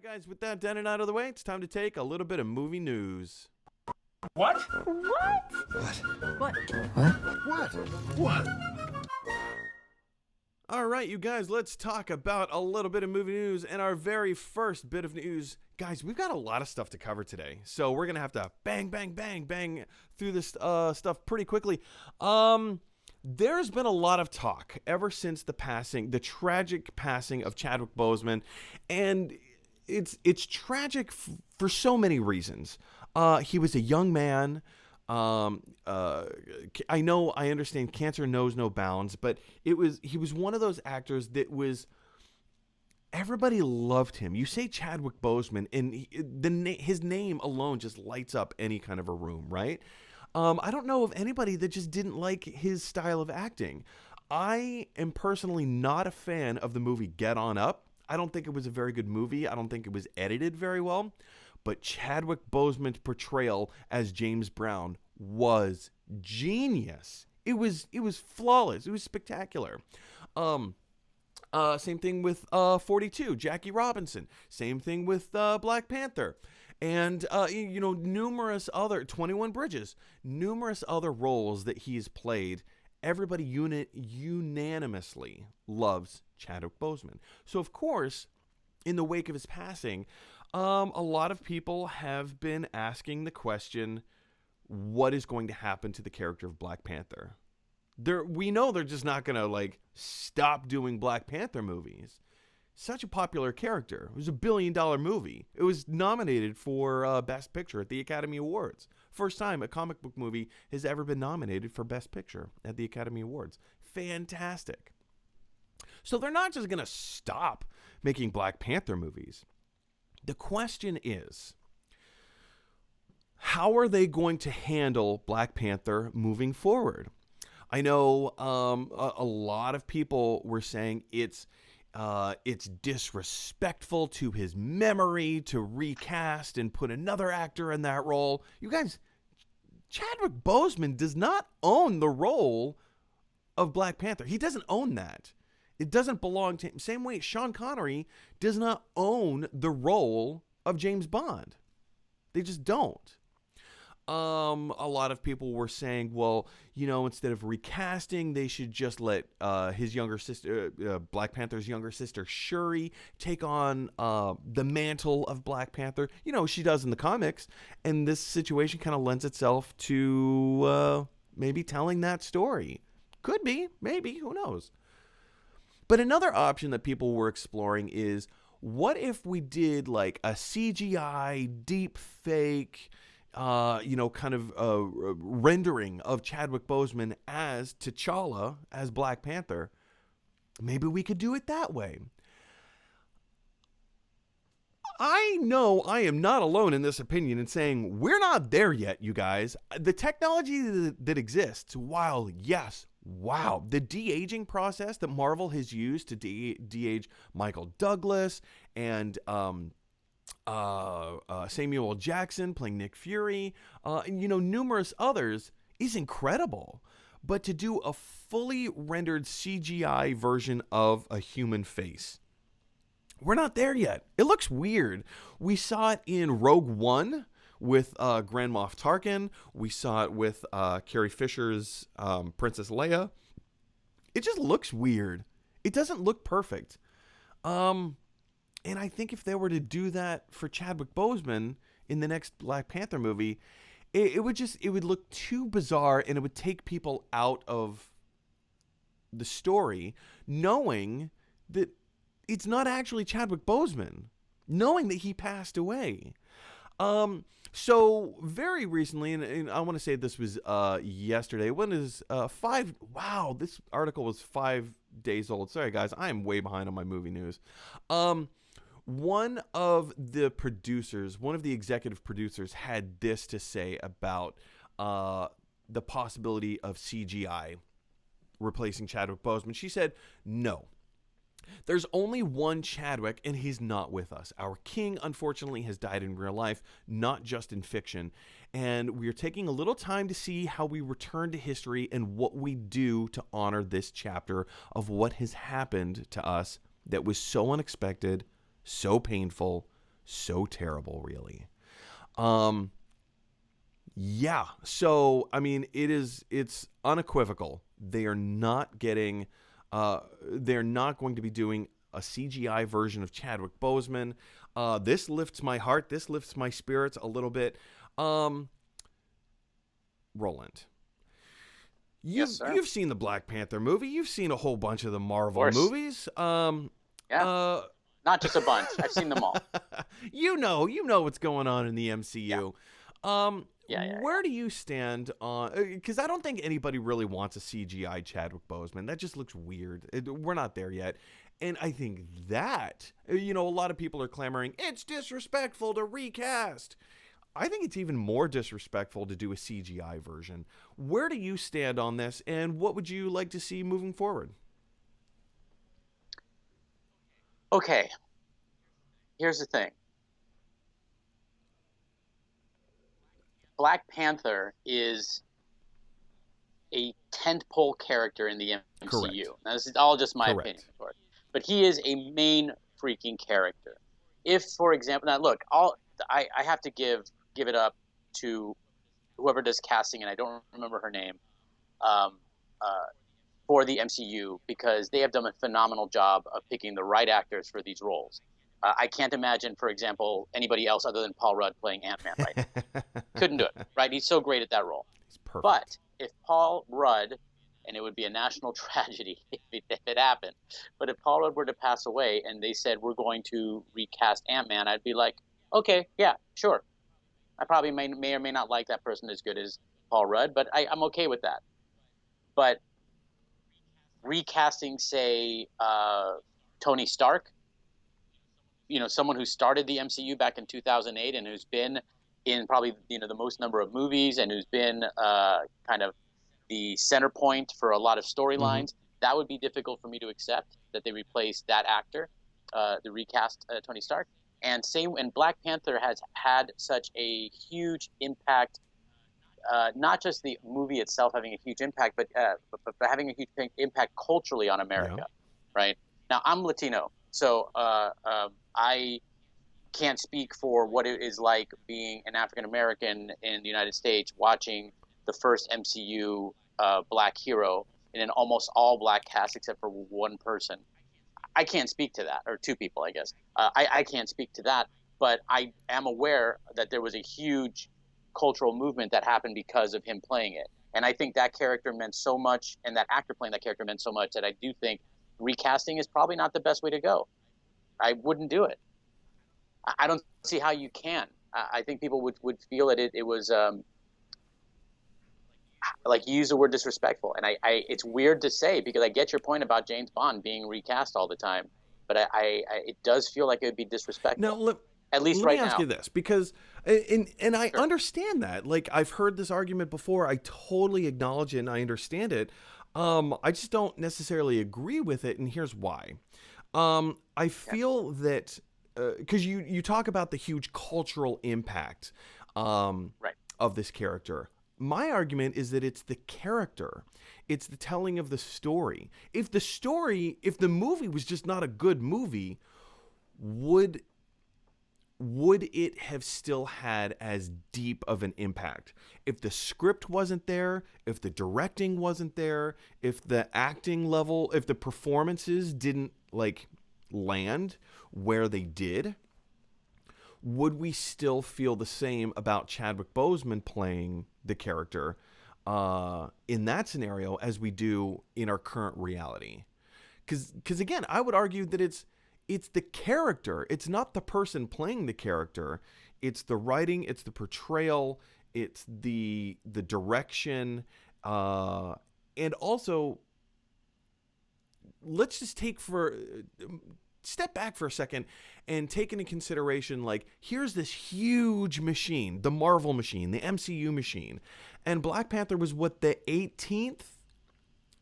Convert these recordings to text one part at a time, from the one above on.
Guys, with that done and out of the way, it's time to take a little bit of movie news. What? What? What? What? All right, you guys, let's talk about a little bit of movie news. And our very first bit of news, guys, we've got a lot of stuff to cover today. So we're going to have to bang through this stuff pretty quickly. There's been a lot of talk ever since the tragic passing of Chadwick Boseman. And it's tragic for so many reasons. He was a young man. I understand cancer knows no bounds, but he was one of those actors that was, everybody loved him. You say Chadwick Boseman, and his name alone just lights up any kind of a room, right? I don't know of anybody that just didn't like his style of acting. I am personally not a fan of the movie Get On Up. I don't think it was a very good movie. I don't think it was edited very well. But Chadwick Boseman's portrayal as James Brown was genius. It was flawless. It was spectacular. Same thing with 42, Jackie Robinson. Same thing with Black Panther. And, numerous other, 21 Bridges, numerous other roles that he's played. Everybody unanimously loves Chadwick Boseman. So, of course, in the wake of his passing, a lot of people have been asking the question, what is going to happen to the character of Black Panther? We know they're just not going to, stop doing Black Panther movies. Such a popular character. It was $1 billion movie. It was nominated for Best Picture at the Academy Awards. First time a comic book movie has ever been nominated for Best Picture at the Academy Awards. Fantastic. So they're not just going to stop making Black Panther movies. The question is, how are they going to handle Black Panther moving forward? I know a lot of people were saying it's disrespectful to his memory to recast and put another actor in that role. You guys, Chadwick Boseman does not own the role of Black Panther. He doesn't own that. It doesn't belong to him. Same way Sean Connery does not own the role of James Bond. They just don't. A lot of people were saying, well, instead of recasting, they should just let his younger sister, Black Panther's younger sister, Shuri, take on the mantle of Black Panther. She does in the comics. And this situation kind of lends itself to maybe telling that story. Could be, maybe, who knows? But another option that people were exploring is, what if we did like a CGI deep fake, rendering of Chadwick Boseman as T'Challa, as Black Panther? Maybe we could do it that way. I know I am not alone in this opinion in saying we're not there yet, you guys. The technology that exists, while yes, wow, the de-aging process that Marvel has used to de-age Michael Douglas and Samuel L. Jackson playing Nick Fury, and numerous others, is incredible. But to do a fully rendered CGI version of a human face, we're not there yet. It looks weird. We saw it in Rogue One with Grand Moff Tarkin. We saw it with Carrie Fisher's Princess Leia. It just looks weird. It doesn't look perfect. And I think if they were to do that for Chadwick Boseman in the next Black Panther movie, it would look too bizarre, and it would take people out of the story, knowing that it's not actually Chadwick Boseman, knowing that he passed away. So very recently, and I want to say this was yesterday. When is Wow, this article was 5 days old. Sorry, guys, I am way behind on my movie news. One of the executive producers, had this to say about the possibility of CGI replacing Chadwick Boseman. She said, no. There's only one Chadwick, and he's not with us. Our king, unfortunately, has died in real life, not just in fiction. And we are taking a little time to see how we return to history and what we do to honor this chapter of what has happened to us that was so unexpected, so painful, so terrible, really. Um, yeah. So, I mean, it's unequivocal. They are not getting, they're not going to be doing a CGI version of Chadwick Boseman. This lifts my heart. This lifts my spirits a little bit. Rolland, Yes, sir. you've seen the Black Panther movie. You've seen a whole bunch of the Marvel course. movies. Yeah. Not just a bunch. I've seen them all. you know what's going on in the MCU. Where do you stand on? Because I don't think anybody really wants a CGI Chadwick Boseman. That just looks weird. We're not there yet. And I think that, a lot of people are clamoring, it's disrespectful to recast. I think it's even more disrespectful to do a CGI version. Where do you stand on this, and what would you like to see moving forward? Okay. Here's the thing. Black Panther is a tentpole character in the MCU. Correct. Now, this is all just my Correct. opinion, of course. But he is a main freaking character. If, for example, now look, I have to give it up to whoever does casting, and I don't remember her name, for the MCU, because they have done a phenomenal job of picking the right actors for these roles. I can't imagine, for example, anybody else other than Paul Rudd playing Ant-Man right now. Couldn't do it, right? He's so great at that role. He's perfect. But if Paul Rudd, and it would be a national tragedy if it happened, but if Paul Rudd were to pass away and they said, we're going to recast Ant-Man, I'd be like, okay, yeah, sure. I probably may or may not like that person as good as Paul Rudd, but I'm okay with that. But recasting, say, Tony Stark, someone who started the MCU back in 2008 and who's been in probably the most number of movies and who's been kind of the center point for a lot of storylines, that would be difficult for me to accept, that they replace that actor, the recast Tony Stark. And Black Panther has had such a huge impact, not just the movie itself having a huge impact, but having a huge impact culturally on America, right? Now, I'm Latino, so I can't speak for what it is like being an African American in the United States watching the first MCU black hero in an almost all black cast except for one person. I can't speak to that, or two people, I guess. I can't speak to that, but I am aware that there was a huge cultural movement that happened because of him playing it. And I think that character meant so much, and that actor playing that character meant so much, that I do think recasting is probably not the best way to go. I wouldn't do it. I don't see how you can. I think people would feel that it was, like, you use the word disrespectful. And it's weird to say, because I get your point about James Bond being recast all the time, but it does feel like it would be disrespectful. Now, at least right now. Let me ask you this, because, and I understand that. Like, I've heard this argument before. I totally acknowledge it and I understand it. I just don't necessarily agree with it, and here's why. I feel that, because you talk about the huge cultural impact of this character. My argument is that it's the character. It's the telling of the story. If the movie was just not a good movie, would it have still had as deep of an impact? If the script wasn't there, if the directing wasn't there, if the acting level, if the performances didn't land where they did, would we still feel the same about Chadwick Boseman playing the character in that scenario as we do in our current reality? Because again, I would argue that it's the character. It's not the person playing the character. It's the writing. It's the portrayal. It's the direction. And also, let's just step back for a second and take into consideration, here's this huge machine, the Marvel machine, the MCU machine. And Black Panther was the 18th,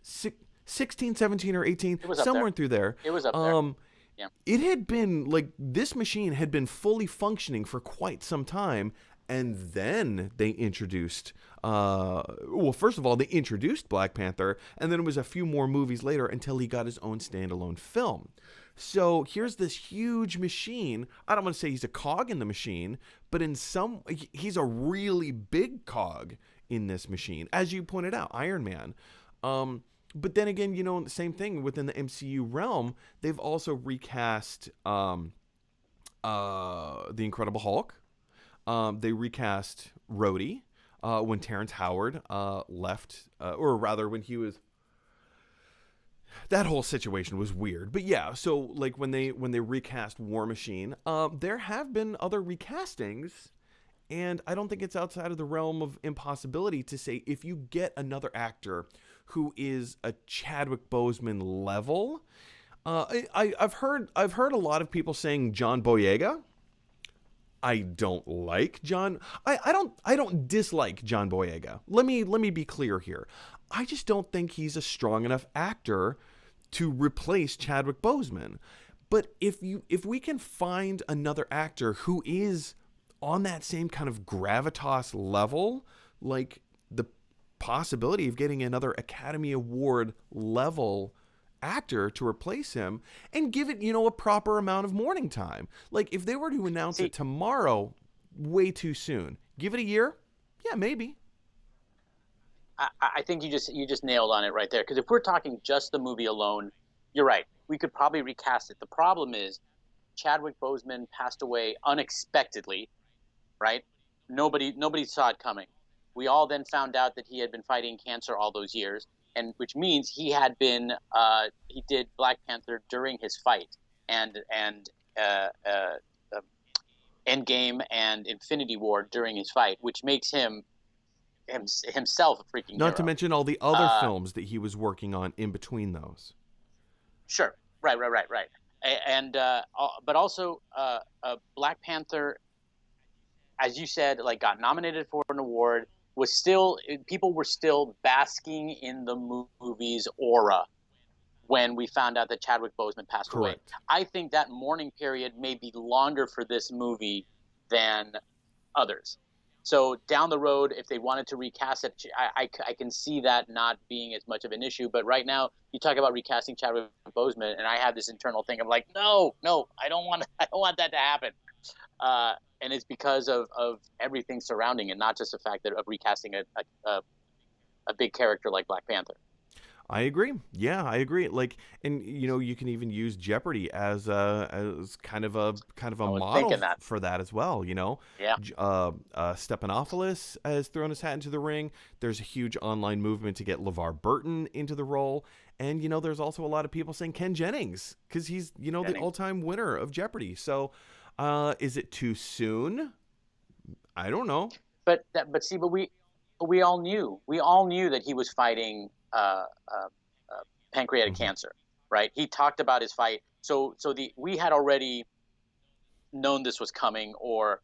16, 17, or 18, somewhere through there. It was up there. Yeah. It had been, this machine had been fully functioning for quite some time. And then they introduced, first of all, they introduced Black Panther, and then it was a few more movies later until he got his own standalone film. So here's this huge machine. I don't want to say he's a cog in the machine, but he's a really big cog in this machine. As you pointed out, Iron Man. But then again, the same thing within the MCU realm. They've also recast the Incredible Hulk. They recast Rhodey when Terrence Howard left, or rather when he was. That whole situation was weird, but yeah. So like when they recast War Machine, there have been other recastings, and I don't think it's outside of the realm of impossibility to say if you get another actor who is a Chadwick Boseman level. I've heard a lot of people saying John Boyega. I don't like John. I don't dislike John Boyega. Let me be clear here. I just don't think he's a strong enough actor to replace Chadwick Boseman. But if we can find another actor who is on that same kind of gravitas level, like the possibility of getting another Academy Award level actor to replace him and give it, a proper amount of morning time. Like if they were to announce it tomorrow, way too soon. Give it a year? Yeah, maybe. I think you just nailed on it right there. Because if we're talking just the movie alone, you're right. We could probably recast it. The problem is Chadwick Boseman passed away unexpectedly, right? Nobody saw it coming. We all then found out that he had been fighting cancer all those years, and which means he did Black Panther during his fight, and Endgame and Infinity War during his fight, which makes himself a freaking hero. Not to mention all the other films that he was working on in between those. Sure. Right. And but also Black Panther, as you said, like got nominated for an award, people were still basking in the movie's aura when we found out that Chadwick Boseman passed away. I think that mourning period may be longer for this movie than others. So down the road, if they wanted to recast it, I can see that not being as much of an issue. But right now, you talk about recasting Chadwick Boseman, and I have this internal thing of like, no, I don't want that to happen. And it's because of everything surrounding it, not just the fact of recasting a big character like Black Panther. I agree. Yeah, I agree. Like, and you can even use Jeopardy as kind of a model for that as well. Yeah. Stephanopoulos has thrown his hat into the ring. There's a huge online movement to get LeVar Burton into the role, and there's also a lot of people saying Ken Jennings because he's the all-time winner of Jeopardy. So, is it too soon? I don't know. But we all knew that he was fighting pancreatic cancer, right? He talked about his fight. So we had already known this was coming, or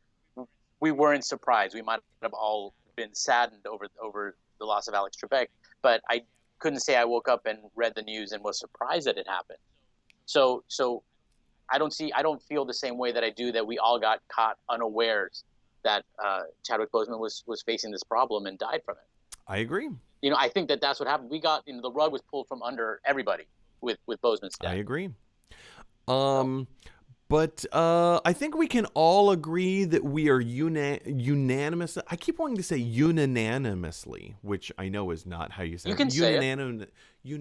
we weren't surprised. We might have all been saddened over the loss of Alex Trebek, but I couldn't say I woke up and read the news and was surprised that it happened. So I don't feel the same way that I do that we all got caught unawares that Chadwick Boseman was facing this problem and died from it. I agree. I think that's what happened. We got, the rug was pulled from under everybody with Boseman's death. I agree. But I think we can all agree that we are unanimous. I keep wanting to say unanimously, which I know is not how you say it. You can say it. You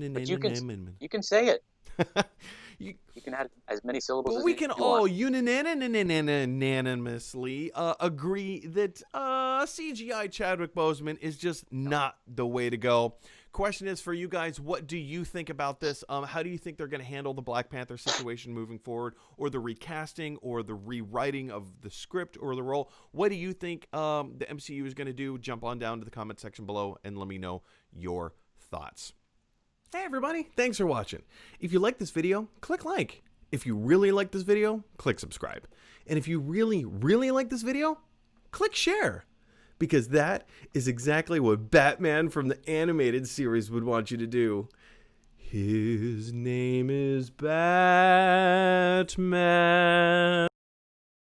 can say it. You can add as many syllables as we you can want. all unanimously agree that CGI Chadwick Boseman is just not the way to go. Question is for you guys, what do you think about this? How do you think they're going to handle the Black Panther situation moving forward, or the recasting, or the rewriting of the script or the role? What do you think the MCU is going to do? Jump on down to the comment section below and let me know your thoughts. Hey everybody, thanks for watching. If you like this video, click like. If you really like this video, click subscribe. And if you really, really like this video, click share. Because that is exactly what Batman from the animated series would want you to do. His name is Batman.